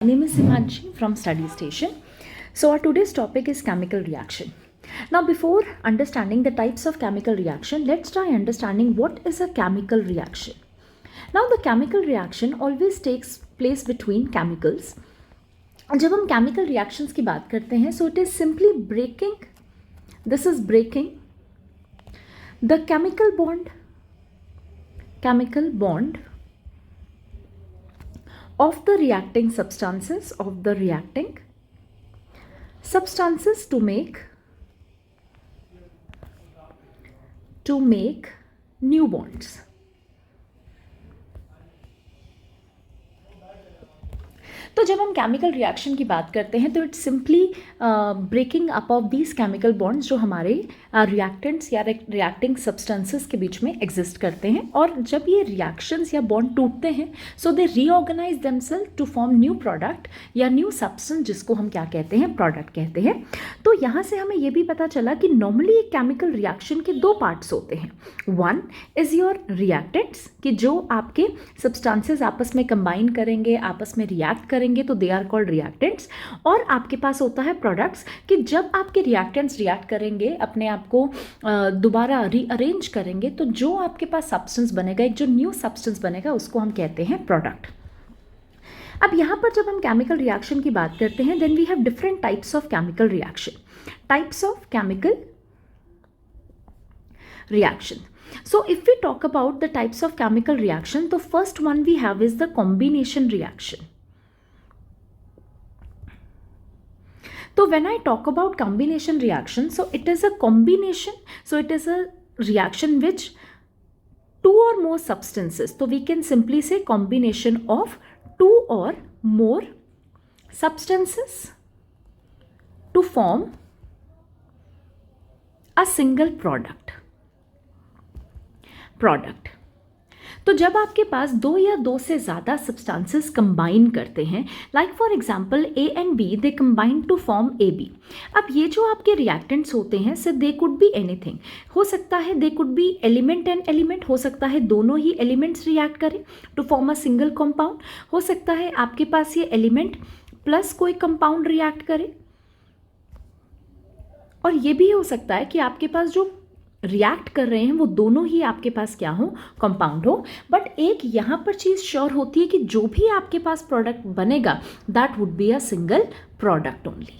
My name is Himanshi from Study Station. So our today's topic is chemical reaction. Now before understanding the types of chemical reaction, let's try understanding what is a chemical reaction. Now the chemical reaction always takes place between chemicals. जब हम chemical reactions की बात करते हैं, so it is simply breaking, this is breaking the chemical bond of the reacting substances to make new bonds. तो जब हम chemical reaction की बात करते हैं तो it's simply breaking up of these chemical bonds जो हमारे रिएक्टेंट्स या रिएक्टिंग सब्सटेंसेस के बीच में एग्जिस्ट करते हैं, और जब ये रिएक्शंस या बॉन्ड टूटते हैं so they reorganise themselves to form new product या न्यू सब्सटेंस, जिसको हम क्या कहते हैं, प्रोडक्ट कहते हैं. तो यहाँ से हमें ये भी पता चला कि नॉर्मली एक केमिकल रिएक्शन के दो पार्ट्स होते हैं. वन इज योर रिएक्टेंट्स, कि जो आपके सब्सटेंसेस आपस में कंबाइन करेंगे, आपस में रिएक्ट करेंगे, तो दे आर कॉल्ड रिएक्टेंट्स. और आपके पास होता है प्रोडक्ट्स, कि जब आपके रिएक्टेंट्स रिएक्ट करेंगे, अपने आप को दोबारा रीअरेंज करेंगे, तो जो आपके पास सब्सटेंस बनेगा, एक जो न्यू सब्सटेंस बनेगा, उसको हम कहते हैं प्रोडक्ट. अब यहाँ पर जब हम केमिकल रिएक्शन की बात करते हैं, then we have different types of chemical reaction. Types of chemical reaction. So if we talk about the types of chemical reaction, the first one we have is the combination reaction. So when I talk about combination reaction, so it is a combination, so it is a reaction which two or more substances, so we can simply say combination of two or more substances to form a single product. तो जब आपके पास दो या दो से ज़्यादा substances combine करते हैं, like for example A and B, they combine to form A B. अब ये जो आपके रिएक्टेंट्स होते हैं, so they could be anything, हो सकता है they could be element and element, हो सकता है दोनों ही एलिमेंट्स रिएक्ट करें to form a single compound, हो सकता है आपके पास ये एलिमेंट प्लस कोई कंपाउंड रिएक्ट करे, और ये भी हो सकता है कि आपके पास जो रिएक्ट कर रहे हैं वो दोनों ही आपके पास क्या हो, कंपाउंड हो. बट एक यहाँ पर चीज़ श्योर होती है कि जो भी आपके पास प्रोडक्ट बनेगा, that would be a single product only.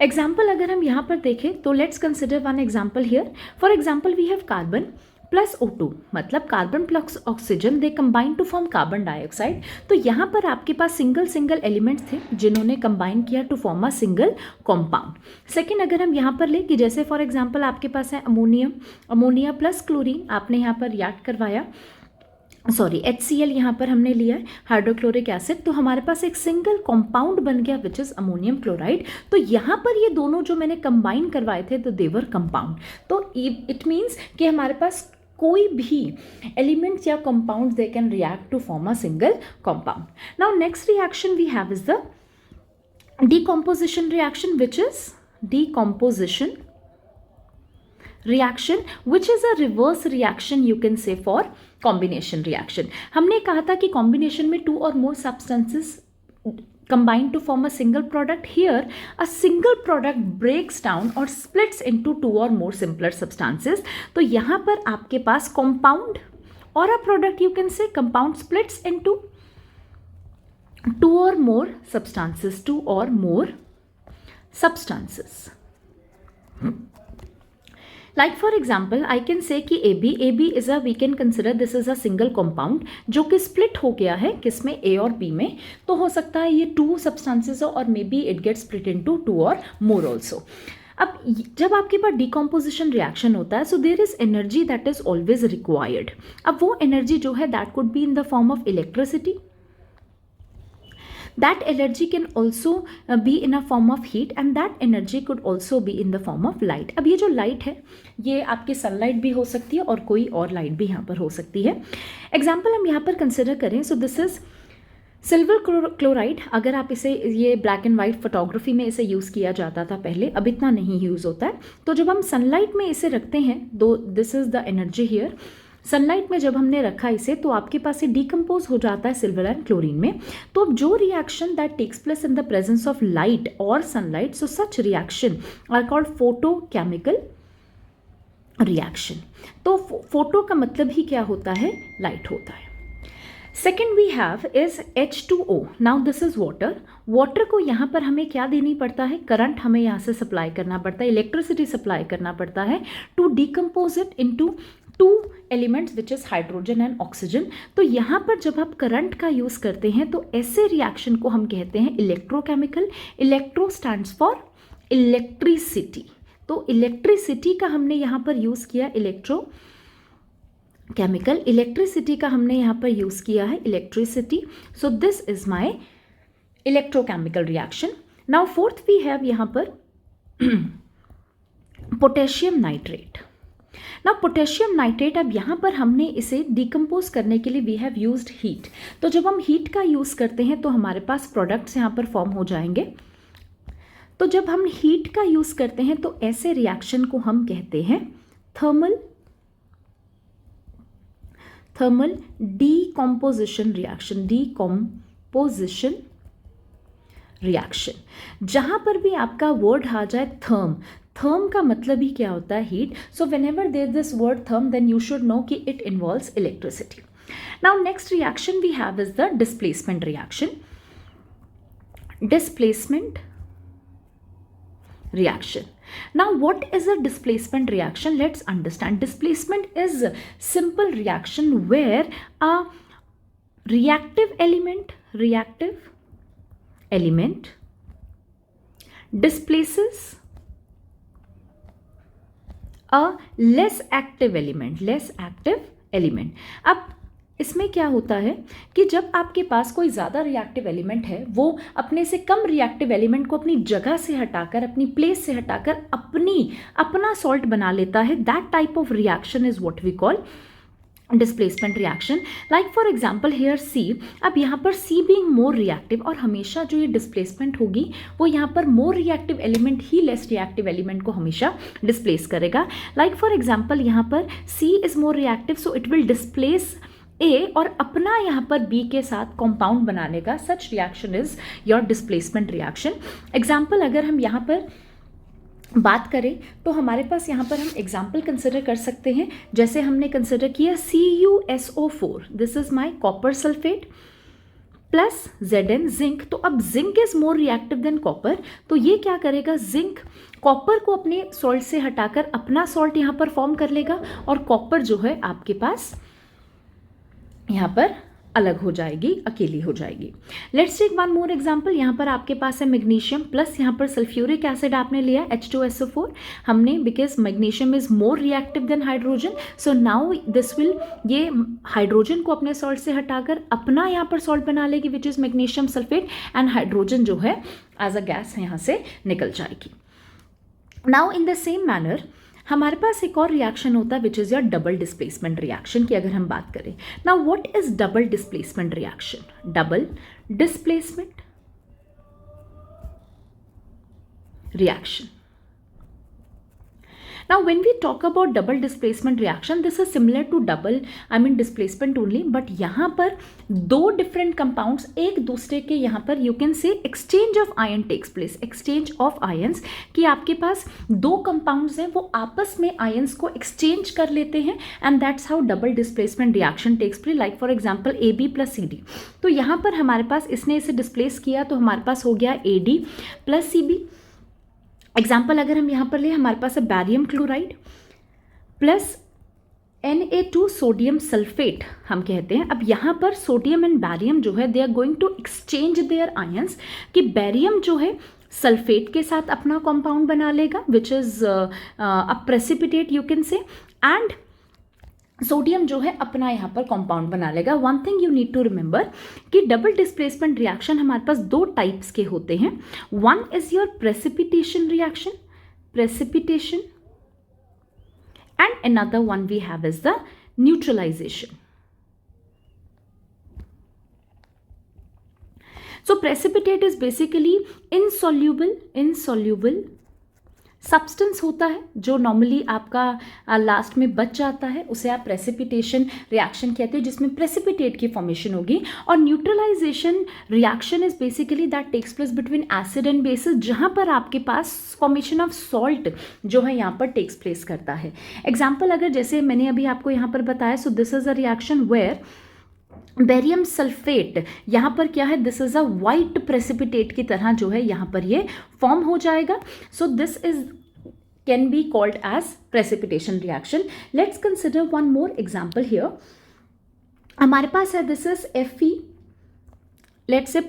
Example अगर हम यहाँ पर देखें तो let's consider one example here. For example we have carbon plus O2, मतलब carbon plus oxygen, they combine to form carbon dioxide. तो यहाँ पर आपके पास सिंगल एलिमेंट्स थे जिन्होंने कंबाइन किया to form a single compound. Second अगर हम यहाँ पर ले कि जैसे फॉर एग्जांपल आपके पास है अमोनिया प्लस क्लोरीन, आपने यहाँ पर रिएक्ट करवाया, सॉरी HCl यहाँ पर हमने लिया है, हाइड्रोक्लोरिक एसिड, तो हमारे पास एक सिंगल कंपाउंड बन गया विच इज अमोनियम क्लोराइड. तो यहाँ पर ये दोनों जो मैंने कंबाइन करवाए थे तो देवर कंपाउंड. तो इट मीन्स कि हमारे पास कोई भी एलिमेंट्स या compound they can react to form a single compound. Now next reaction we have is the decomposition reaction, which is decomposition reaction, which is a reverse reaction you can say for combination reaction. हमने कहा था कि combination में two or more substances combine to form a single product. Here a single product breaks down or splits into two or more simpler substances. तो यहाँ पर आपके पास compound or a product you can say compound splits into two or more substances. Like for example, I can say कि AB is a, we can consider this is a single compound जो कि split हो गया है किसमें, A और B में. तो हो सकता है ये two substances हो, और maybe it gets split into two or more also. अब जब आपके पास डिकम्पोजिशन रिएक्शन होता है, so there is energy that is always required. अब वो एनर्जी जो है that could be in the form of electricity, that energy can also be in a form of heat, and that energy could also be in the form of light. अब ये जो light है ये आपकी sunlight भी हो सकती है और कोई और लाइट भी यहाँ पर हो सकती है. एग्जाम्पल हम यहाँ पर कंसिडर करें, सो दिस इज सिल्वर क्लोराइड. अगर आप इसे, ये ब्लैक एंड वाइट फोटोग्राफी में इसे यूज़ किया जाता था पहले, अब इतना नहीं यूज़ होता है. तो जब हम सनलाइट में इसे रखते हैं, दो this is the energy here, sunlight में जब हमने रखा इसे तो आपके पास ये डिकम्पोज हो जाता है सिल्वर एंड क्लोरीन में। तो अब जो reaction that takes place in the presence of light or sunlight, so such reaction are called photochemical reaction. तो फोटो का मतलब ही क्या होता है, लाइट होता है। Second we have is H2O। Now this is water. Water को यहाँ पर हमें क्या देनी पड़ता है, करंट हमें यहाँ से सप्लाई करना पड़ता है, इलेक्ट्रिसिटी सप्लाई करना पड़ता है to decompose it into two elements which is hydrogen and oxygen. तो यहाँ पर जब आप करंट का यूज करते हैं तो ऐसे रिएक्शन को हम कहते हैं electrochemical. Electro stands for electricity, तो इलेक्ट्रिसिटी का हमने यहाँ पर यूज किया इलेक्ट्रो केमिकल, इलेक्ट्रिसिटी का हमने यहाँ पर यूज किया है electricity. So this is my electrochemical reaction. Now fourth we have यहाँ पर potassium nitrate. Now potassium nitrate, अब यहाँ पर हमने इसे डिकम्पोज करने के लिए वी हैव यूज्ड हीट। तो जब हम हीट का यूज करते हैं तो हमारे पास प्रोडक्ट्स यहाँ पर फॉर्म हो जाएंगे। तो जब हम हीट का यूज करते हैं तो ऐसे रिएक्शन को हम कहते हैं thermal decomposition reaction, decomposition reaction. जहां पर भी आपका वर्ड आ जाए थर्म का मतलब ही क्या होता है, heat. So whenever there this word therm then you should know कि it involves electricity. Now next reaction we have is the displacement reaction. Displacement reaction. Now what is a displacement reaction? Let's understand. Displacement is simple reaction where a reactive element displaces a less active element. अब इसमें क्या होता है कि जब आपके पास कोई ज़्यादा रिएक्टिव एलिमेंट है, वो अपने से कम रिएक्टिव एलिमेंट को अपनी जगह से हटाकर, अपनी प्लेस से हटाकर अपना सॉल्ट बना लेता है। That type of reaction is what we call displacement reaction. Like for example here see. अब यहाँ पर सी बीइंग मोर रिएक्टिव, और हमेशा जो ये डिस्प्लेसमेंट होगी वो यहाँ पर मोर रिएक्टिव एलिमेंट ही लेस रिएक्टिव एलिमेंट को हमेशा डिस्प्लेस करेगा। लाइक फॉर एग्जाम्पल यहाँ पर C is more reactive, so it will displace A और अपना यहाँ पर बी के साथ कंपाउंड बना लेगा। सच reaction is your displacement reaction. Example अगर हम यहाँ पर बात करें तो हमारे पास यहाँ पर हम एग्जाम्पल कंसिडर कर सकते हैं। जैसे हमने कंसिडर किया CuSO4, this is my copper sulphate plus Zn zinc. तो अब zinc is more reactive than copper, तो ये क्या करेगा, जिंक कॉपर को अपने सॉल्ट से हटाकर अपना सॉल्ट यहाँ पर फॉर्म कर लेगा, और कॉपर जो है आपके पास यहाँ पर अलग हो जाएगी, अकेली हो जाएगी। Let's take one more example. यहाँ पर आपके पास है मैग्नीशियम प्लस यहाँ पर सल्फ्यूरिक एसिड आपने लिया H2SO4 हमने, because magnesium is more reactive than hydrogen. So now this will, ये हाइड्रोजन को अपने सॉल्ट से हटाकर अपना यहाँ पर सॉल्ट बना लेगी which is magnesium sulphate, and hydrogen जो है एज अ गैस यहाँ से निकल जाएगी। Now in the same manner हमारे पास एक और रिएक्शन होता है which is your double displacement reaction की अगर हम बात करें। Now what is double displacement reaction? Double displacement reaction. Now when we talk about double displacement reaction, this is similar to displacement only, but यहाँ पर दो different compounds एक दूसरे के यहाँ पर you can say exchange of ion takes place, exchange of ions, कि आपके पास दो compounds हैं वो आपस में ions को exchange कर लेते हैं, and that's how double displacement reaction takes place. Like for example AB plus CD, तो यहाँ पर हमारे पास इसने इसे displace किया तो हमारे पास हो गया AD plus CB। एग्जाम्पल अगर हम यहाँ पर ले, हमारे पास है barium chloride plus Na2 sodium sulphate हम कहते हैं। अब यहाँ पर सोडियम एंड बैरियम जो है they are going to exchange their ions, कि बैरियम जो है सल्फेट के साथ अपना कंपाउंड बना लेगा which is a precipitate you can say, and sodium जो है अपना यहाँ पर कंपाउंड बना लेगा। One thing you need to remember कि डबल डिस्प्लेसमेंट रिएक्शन हमारे पास दो टाइप्स के होते हैं। One is your precipitation reaction, precipitation, and another one we have is the neutralisation. So precipitate is basically insoluble substance होता है जो नॉर्मली आपका लास्ट में बच जाता है, उसे आप प्रेसिपिटेशन रिएक्शन कहते हो, जिसमें प्रेसिपिटेट की फॉर्मेशन होगी। और neutralisation reaction is basically that takes place between acid and bases, जहाँ पर आपके पास फॉर्मेशन ऑफ सॉल्ट जो है यहाँ पर टेक्स प्लेस करता है। एग्जाम्पल अगर जैसे मैंने अभी आपको यहाँ पर बताया, so this is a reaction where barium sulphate, यहाँ पर क्या है, this is a white precipitate की तरह जो है यहाँ पर ये फॉर्म हो जाएगा। So this is can be called as precipitation reaction. Let's consider one more example here. हमारे पास है this is Fe, let's say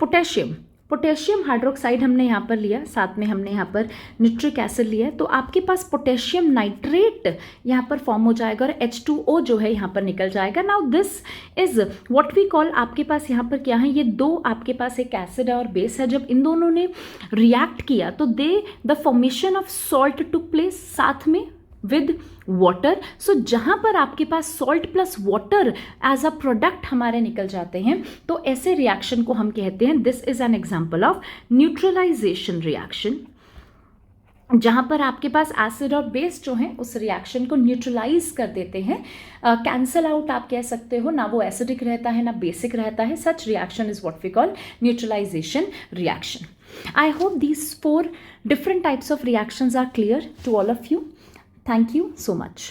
potassium hydroxide हमने यहाँ पर लिया, साथ में हमने यहाँ पर निट्रिक एसिड लिया है, तो आपके पास पोटेशियम नाइट्रेट यहाँ पर फॉर्म हो जाएगा और H2O जो है यहाँ पर निकल जाएगा। Now this is what we call, आपके पास यहाँ पर क्या है, ये दो आपके पास एक एसिड है और बेस है, जब इन दोनों ने रिएक्ट किया तो the formation of salt took place साथ में विद वाटर। सो जहाँ पर आपके पास salt plus water as a product हमारे निकल जाते हैं, तो ऐसे रिएक्शन को हम कहते हैं, this is an example of neutralisation reaction, जहाँ पर आपके पास एसिड और बेस जो हैं उस रिएक्शन को न्यूट्रलाइज कर देते हैं, कैंसल आउट आप कह सकते हो, ना वो एसिडिक रहता है ना बेसिक रहता है। Such reaction is what we call neutralisation reaction. I hope these 4 different types of reactions are clear to all of you. Thank you so much.